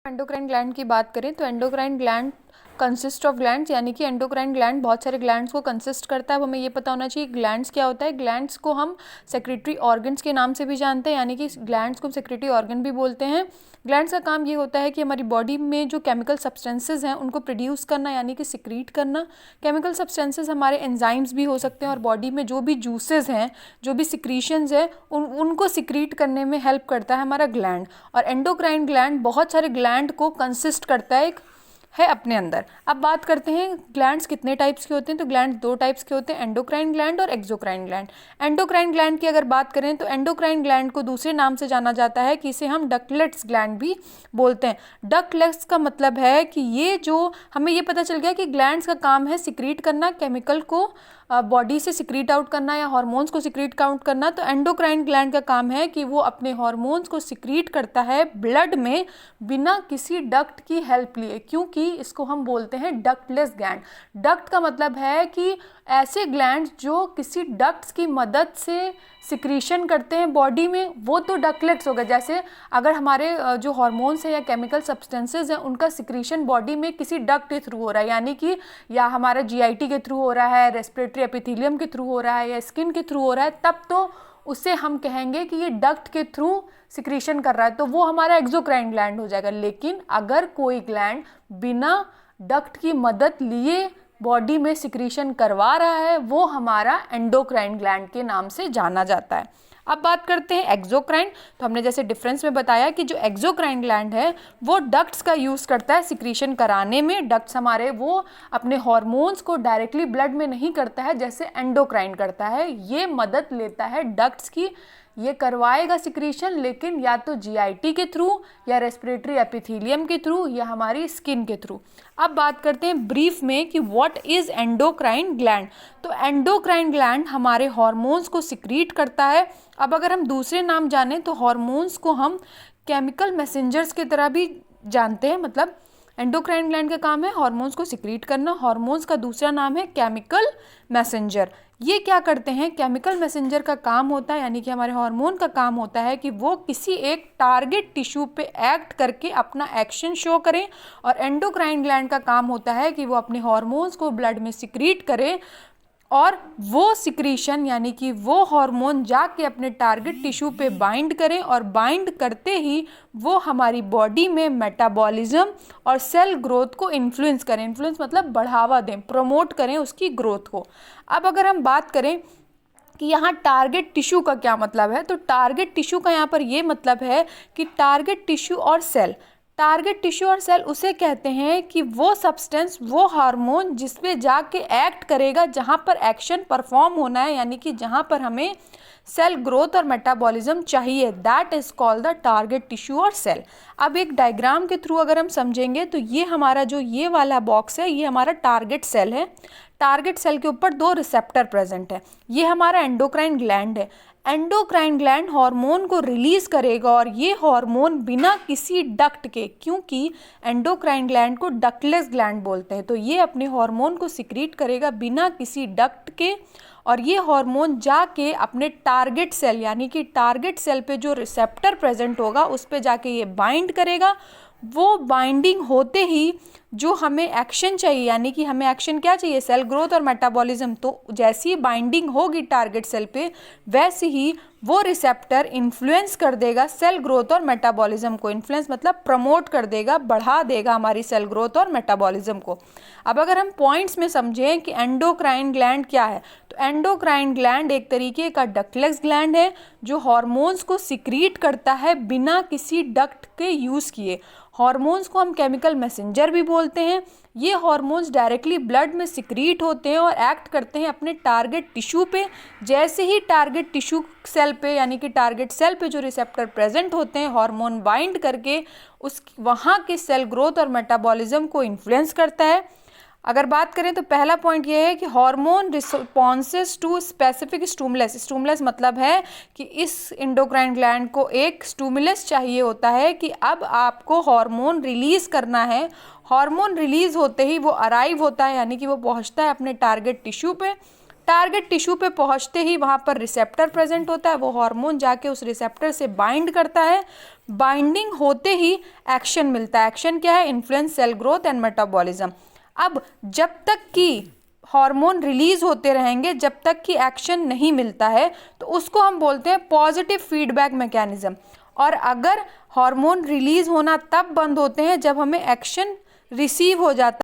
Endocrine gland की बात करें तो endocrine gland consist of glands, यानी कि एंडोक्राइन ग्लैंड बहुत सारे ग्लैंड्स को कंसिस्ट करता है। अब हमें ये पता होना चाहिए ग्लैंड्स क्या होता है। ग्लैंड्स को हम सेक्रेटरी ऑर्गन्स के नाम से भी जानते हैं, यानी कि ग्लैंड्स को हम सेक्रेटरी ऑर्गन भी बोलते हैं। ग्लैंड्स का काम ये होता है कि हमारी बॉडी में जो केमिकल सब्सटेंसेज हैं उनको प्रोड्यूस करना, यानी कि सिक्रीट करना। केमिकल सब्सटेंसेज हमारे एंजाइम्स भी हो सकते हैं, और बॉडी में जो भी जूसेस हैं, जो भी सिक्रीशंस है, उनको सिक्रीट करने में हेल्प करता है हमारा ग्लैंड। और एंडोक्राइन ग्लैंड बहुत सारे ग्लैंड को कंसिस्ट करता है अपने अंदर। अब बात करते हैं ग्लैंड्स कितने टाइप्स के होते हैं। तो ग्लैंड दो टाइप्स के होते हैं, एंडोक्राइन ग्लैंड और एक्सोक्राइन ग्लैंड। एंडोक्राइन ग्लैंड की अगर बात करें तो एंडोक्राइन ग्लैंड को दूसरे नाम से जाना जाता है कि इसे हम डकलेट्स ग्लैंड भी बोलते हैं। डकलेट्स का मतलब है कि ये जो हमें ये पता चल गया कि ग्लैंड्स का काम है सिक्रीट करना, केमिकल को बॉडी से सिक्रीट आउट करना या हार्मोन्स को सिक्रीट आउट करना। तो एंडोक्राइन ग्लैंड का काम है कि वो अपने हार्मोन्स को सिक्रीट करता है ब्लड में बिना किसी डक्ट की हेल्प लिए, क्योंकि इसको हम बोलते हैं डक्टलेस ग्लैंड। डक्ट का मतलब है कि ऐसे ग्लैंड जो किसी डक्ट्स की मदद से सिक्रीशन करते हैं बॉडी में, वो तो डक्टलेट्स हो गए। जैसे अगर हमारे जो हार्मोन्स हैं या केमिकल सब्सटेंसेज हैं उनका सिक्रीशन बॉडी में किसी डक्ट के थ्रू हो रहा है, यानी कि या हमारा जीआईटी के थ्रू हो रहा है, रेस्पिरेटरी एपिथेलियम के थ्रू हो रहा है, या स्किन के थ्रू हो रहा है, तब तो उसे हम कहेंगे कि ये डक्ट के थ्रू सिक्रीशन कर रहा है, तो वो हमारा एक्सोक्राइन ग्लैंड हो जाएगा। लेकिन अगर कोई ग्लैंड बिना डक्ट की मदद लिए बॉडी में सिक्रीशन करवा रहा है, वो हमारा एंडोक्राइन ग्लैंड के नाम से जाना जाता है। अब बात करते हैं एक्सोक्राइन। तो हमने जैसे डिफरेंस में बताया कि जो एक्सोक्राइन ग्लैंड है वो डक्ट्स का यूज़ करता है सिक्रीशन कराने में। डक्ट्स हमारे वो अपने हार्मोन्स को डायरेक्टली ब्लड में नहीं करता है जैसे एंडोक्राइन करता है, ये मदद लेता है डक्ट्स की। ये करवाएगा सिक्रीशन, लेकिन या तो जीआईटी के थ्रू या रेस्पिरेटरी एपिथेलियम के थ्रू या हमारी स्किन के थ्रू। अब बात करते हैं ब्रीफ में कि व्हाट इज़ एंडोक्राइन ग्लैंड। तो एंडोक्राइन ग्लैंड हमारे हार्मोन्स को सिक्रीट करता है। अब अगर हम दूसरे नाम जानें तो हार्मोन्स को हम केमिकल मैसेंजर्स की तरह भी जानते हैं। मतलब एंडोक्राइन ग्लैंड का काम है हार्मोन्स को सिक्रीट करना, हार्मोन्स का दूसरा नाम है केमिकल मैसेंजर। ये क्या करते हैं, केमिकल मैसेंजर का काम होता है, यानी कि हमारे हार्मोन का काम होता है कि वो किसी एक टारगेट टिश्यू पे एक्ट करके अपना एक्शन शो करें, और एंडोक्राइन ग्लैंड का काम होता है कि वो अपने हार्मोन्स को ब्लड में सिक्रीट करें, और वो सिक्रीशन यानी कि वो हार्मोन जाके अपने टारगेट टिश्यू पे बाइंड करें, और बाइंड करते ही वो हमारी बॉडी में मेटाबॉलिज्म और सेल ग्रोथ को इन्फ्लुएंस करें। इन्फ्लुएंस मतलब बढ़ावा दें, प्रमोट करें उसकी ग्रोथ को। अब अगर हम बात करें कि यहाँ टारगेट टिश्यू का क्या मतलब है, तो टारगेट टिश्यू का यहाँ पर ये मतलब है कि टारगेट टिश्यू और सेल, टारगेट टिश्यू और सेल उसे कहते हैं कि वो सब्सटेंस, वो हार्मोन जिस पे जाके एक्ट करेगा, जहाँ पर एक्शन परफॉर्म होना है, यानी कि जहाँ पर हमें सेल ग्रोथ और मेटाबॉलिज्म चाहिए, that is called the target tissue और सेल। अब एक डायग्राम के थ्रू अगर हम समझेंगे तो ये हमारा जो ये वाला बॉक्स है, ये हमारा टारगेट सेल है। टारगेट सेल के ऊपर दो रिसेप्टर प्रेजेंट है, ये हमारा एंडोक्राइन ग्लैंड है। एंडोक्राइन ग्लैंड हार्मोन को रिलीज करेगा, और ये हार्मोन बिना किसी डक्ट के, क्योंकि एंडोक्राइन ग्लैंड को डक्टलेस ग्लैंड बोलते हैं, तो ये अपने हार्मोन को सिक्रीट करेगा बिना किसी डक्ट के, और ये हार्मोन जाके अपने टारगेट सेल यानी कि टारगेट सेल पे जो रिसेप्टर प्रेजेंट होगा उस पे जाके ये बाइंड करेगा। वो बाइंडिंग होते ही जो हमें एक्शन चाहिए, यानी कि हमें एक्शन क्या चाहिए, सेल ग्रोथ और मेटाबॉलिज्म, तो जैसी बाइंडिंग होगी टारगेट सेल पे वैसे ही वो रिसेप्टर इन्फ्लुएंस कर देगा सेल ग्रोथ और मेटाबॉलिज्म को। इन्फ्लुएंस मतलब प्रमोट कर देगा, बढ़ा देगा हमारी सेल ग्रोथ और मेटाबॉलिज्म को। अब अगर हम पॉइंट्स में समझें कि एंडोक्राइन ग्लैंड क्या है, तो एंडोक्राइन ग्लैंड एक तरीके का डक्टलेस ग्लैंड है जो हार्मोन्स को सिक्रीट करता है बिना किसी डक्ट के यूज़ किए। हार्मोन्स को हम केमिकल मैसेंजर भी बोलते हैं। ये हार्मोन्स डायरेक्टली ब्लड में सिक्रीट होते हैं और एक्ट करते हैं अपने टारगेट टिश्यू पे। जैसे ही टारगेट टिश्यू सेल पे यानी कि टारगेट सेल पे जो रिसेप्टर प्रेजेंट होते हैं, हार्मोन बाइंड करके उस वहाँ के सेल ग्रोथ और मेटाबॉलिज्म को इन्फ्लुएंस करता है। अगर बात करें तो पहला पॉइंट ये है कि hormone responses to specific stimulus. Stimulus मतलब है कि इस एंडोक्राइन ग्लैंड को एक स्टूमुलस चाहिए होता है कि अब आपको हार्मोन रिलीज करना है। हार्मोन रिलीज होते ही वो अराइव होता है, यानी कि वो पहुंचता है अपने टारगेट टिश्यू पे। टारगेट टिश्यू पे पहुंचते ही वहाँ पर रिसेप्टर प्रेजेंट होता है, वो हार्मोन जाके उस रिसेप्टर से बाइंड करता है, बाइंडिंग होते ही एक्शन मिलता है। एक्शन क्या है? Influence cell growth and metabolism. अब जब तक कि हार्मोन रिलीज होते रहेंगे, जब तक कि एक्शन नहीं मिलता है, तो उसको हम बोलते हैं पॉजिटिव फीडबैक मैकेनिज्म। और अगर हार्मोन रिलीज होना तब बंद होते हैं जब हमें एक्शन रिसीव हो जाता है।